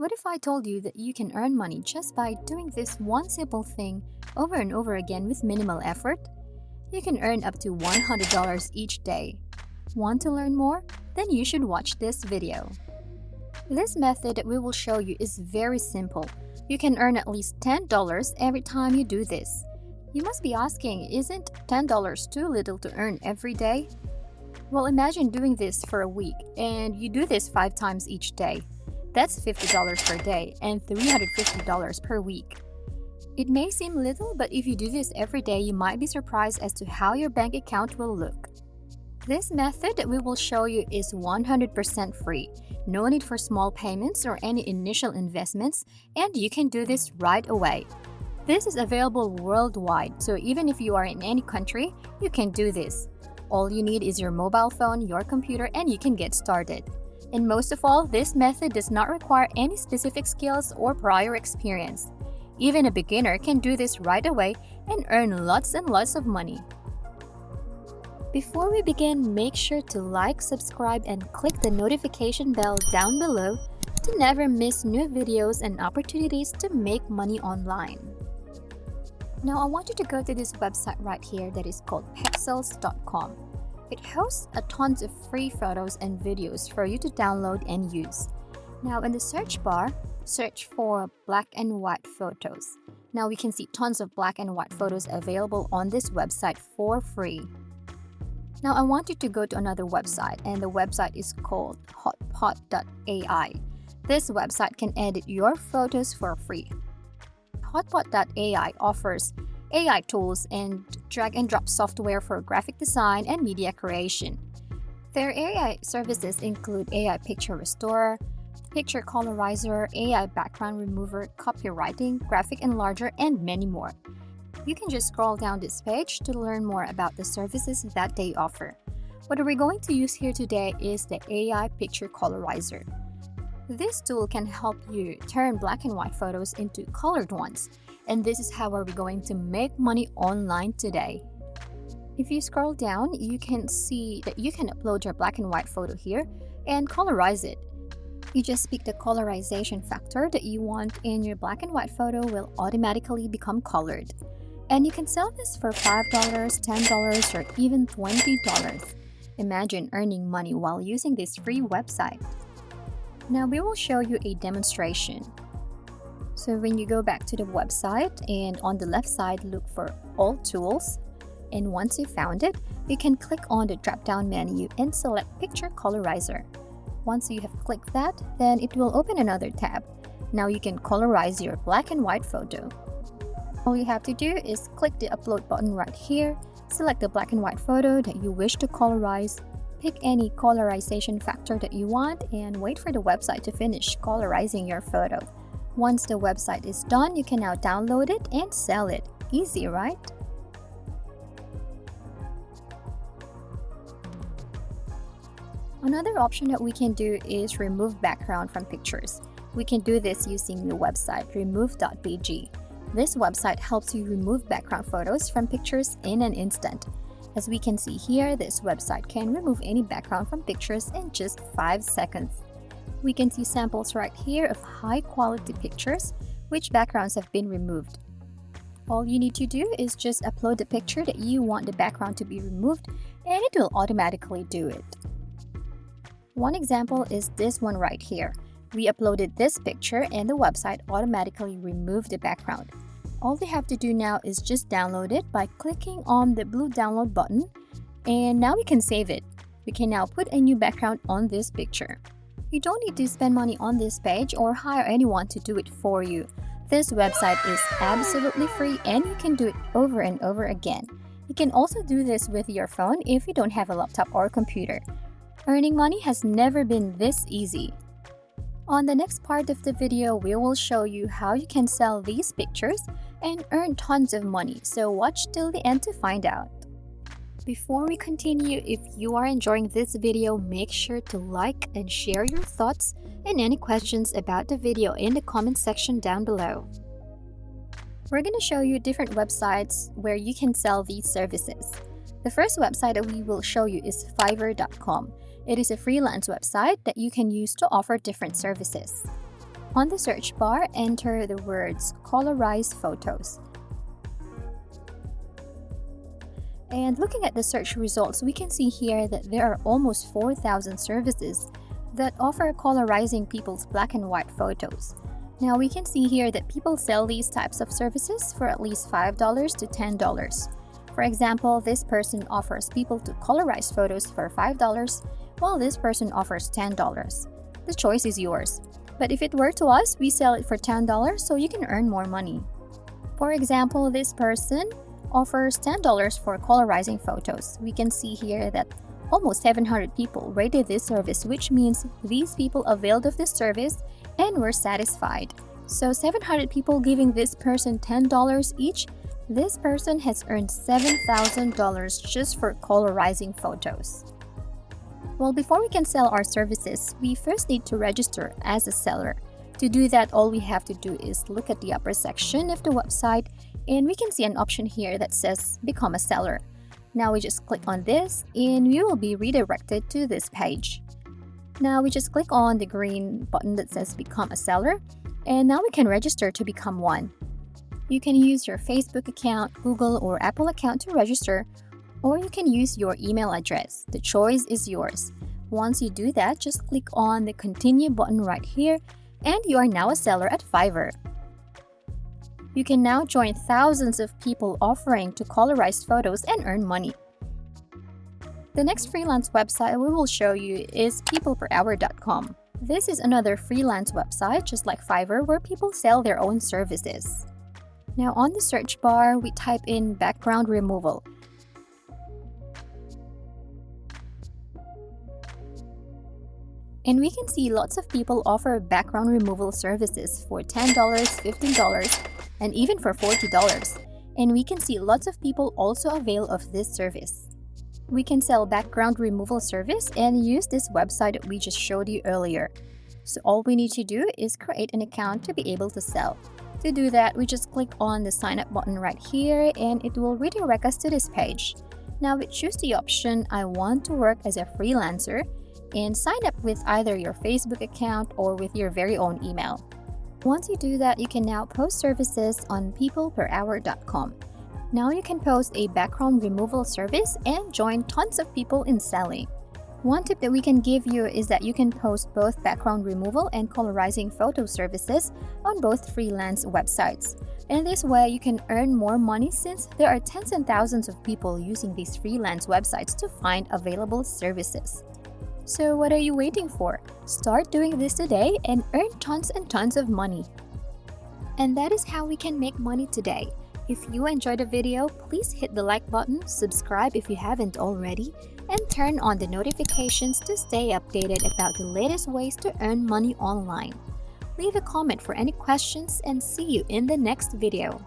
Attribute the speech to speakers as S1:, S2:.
S1: What if I told you that you can earn money just by doing this one simple thing over and over again with minimal effort? You can earn up to $100 each day. Want to learn more? Then you should watch this video. This method that we will show you is very simple. You can earn at least $10 every time you do this. You must be asking, isn't $10 too little to earn every day? Well, imagine doing this for a week and you do this 5 times each day. That's $50 per day and $350 per week. It may seem little, but if you do this every day, you might be surprised as to how your bank account will look. This method that we will show you is 100% free. No need for small payments or any initial investments, and you can do this right away. This is available worldwide, so even if you are in any country, you can do this. All you need is your mobile phone, your computer, and you can get started. And most of all, this method does not require any specific skills or prior experience. Even a beginner can do this right away and earn lots and lots of money. Before we begin, make sure to like, subscribe, and click the notification bell down below to never miss new videos and opportunities to make money online. Now I want you to go to this website right here that is called Pexels.com. It hosts a tons of free photos and videos for you to download and use. Now in the search bar, search for black and white photos. Now we can see tons of black and white photos available on this website for free. Now I want you to go to another website, and the website is called Hotpot.ai. This website can edit your photos for free. Hotpot.ai offers AI tools and drag and drop software for graphic design and media creation. Their AI services include AI Picture Restorer, Picture Colorizer, AI Background Remover, Copywriting, Graphic Enlarger, and many more. You can just scroll down this page to learn more about the services that they offer. What we're going to use here today is the AI Picture Colorizer. This tool can help you turn black and white photos into colored ones, and this is how we're going to make money online today. If you scroll down, you can see that you can upload your black and white photo here and colorize it. You just pick the colorization factor that you want, and your black and white photo will automatically become colored. And you can sell this for $5, $10, or even $20. Imagine earning money while using this free website. Now we will show you a demonstration. So when you go back to the website, and on the left side look for All Tools, and once you found it, you can click on the drop-down menu and select Picture Colorizer. Once you have clicked that, then it will open another tab. Now you can colorize your black and white photo. All you have to do is click the upload button right here, select the black and white photo that you wish to colorize, pick any colorization factor that you want, and wait for the website to finish colorizing your photo. Once the website is done, you can now download it and sell it. Easy, right? Another option that we can do is remove background from pictures. We can do this using the website remove.bg. This website helps you remove background photos from pictures in an instant. As we can see here, this website can remove any background from pictures in just 5 seconds. We can see samples right here of high-quality pictures, which backgrounds have been removed. All you need to do is just upload the picture that you want the background to be removed, and it will automatically do it. One example is this one right here. We uploaded this picture and the website automatically removed the background. All we have to do now is just download it by clicking on the blue download button, and now we can save it. We can now put a new background on this picture. You don't need to spend money on this page or hire anyone to do it for you. This website is absolutely free and you can do it over and over again. You can also do this with your phone if you don't have a laptop or computer. Earning money has never been this easy. On the next part of the video, we will show you how you can sell these pictures and earn tons of money, so watch till the end to find out. Before we continue, if you are enjoying this video, make sure to like and share your thoughts and any questions about the video in the comment section down below. We're going to show you different websites where you can sell these services. The first website that we will show you is Fiverr.com. It is a freelance website that you can use to offer different services. On the search bar, enter the words colorized photos. And looking at the search results, we can see here that there are almost 4,000 services that offer colorizing people's black and white photos. Now we can see here that people sell these types of services for at least $5 to $10. For example, this person offers people to colorize photos for $5, while this person offers $10. The choice is yours. But if it were to us, we sell it for $10 so you can earn more money. For example, this person offers $10 for colorizing photos. We can see here that almost 700 people rated this service, which means these people availed of this service and were satisfied. So 700 people giving this person $10 each, this person has earned $7,000 just for colorizing photos. Well, before we can sell our services, we first need to register as a seller. To do that, all we have to do is look at the upper section of the website, and we can see an option here that says Become a Seller. Now we just click on this and we will be redirected to this page. Now we just click on the green button that says Become a Seller, and now we can register to become one. You can use your Facebook account, Google or Apple account to register, or you can use your email address. The choice is yours. Once you do that, just click on the Continue button right here, and you are now a seller at Fiverr. You can now join thousands of people offering to colorize photos and earn money. The next freelance website we will show you is peopleperhour.com. This is another freelance website just like Fiverr where people sell their own services. Now on the search bar, we type in background removal. And we can see lots of people offer background removal services for $10, $15, and even for $40. And we can see lots of people also avail of this service. We can sell background removal service and use this website that we just showed you earlier. So all we need to do is create an account to be able to sell. To do that, we just click on the sign up button right here and it will redirect us to this page. Now we choose the option I want to work as a freelancer and sign up with either your Facebook account or with your very own email. Once you do that, you can now post services on peopleperhour.com. Now you can post a background removal service and join tons of people in selling. One tip that we can give you is that you can post both background removal and colorizing photo services on both freelance websites. And this way you can earn more money since there are tens and thousands of people using these freelance websites to find available services. So what are you waiting for? Start doing this today and earn tons and tons of money. And that is how we can make money today. If you enjoyed the video, please hit the like button, subscribe if you haven't already, and turn on the notifications to stay updated about the latest ways to earn money online. Leave a comment for any questions and see you in the next video.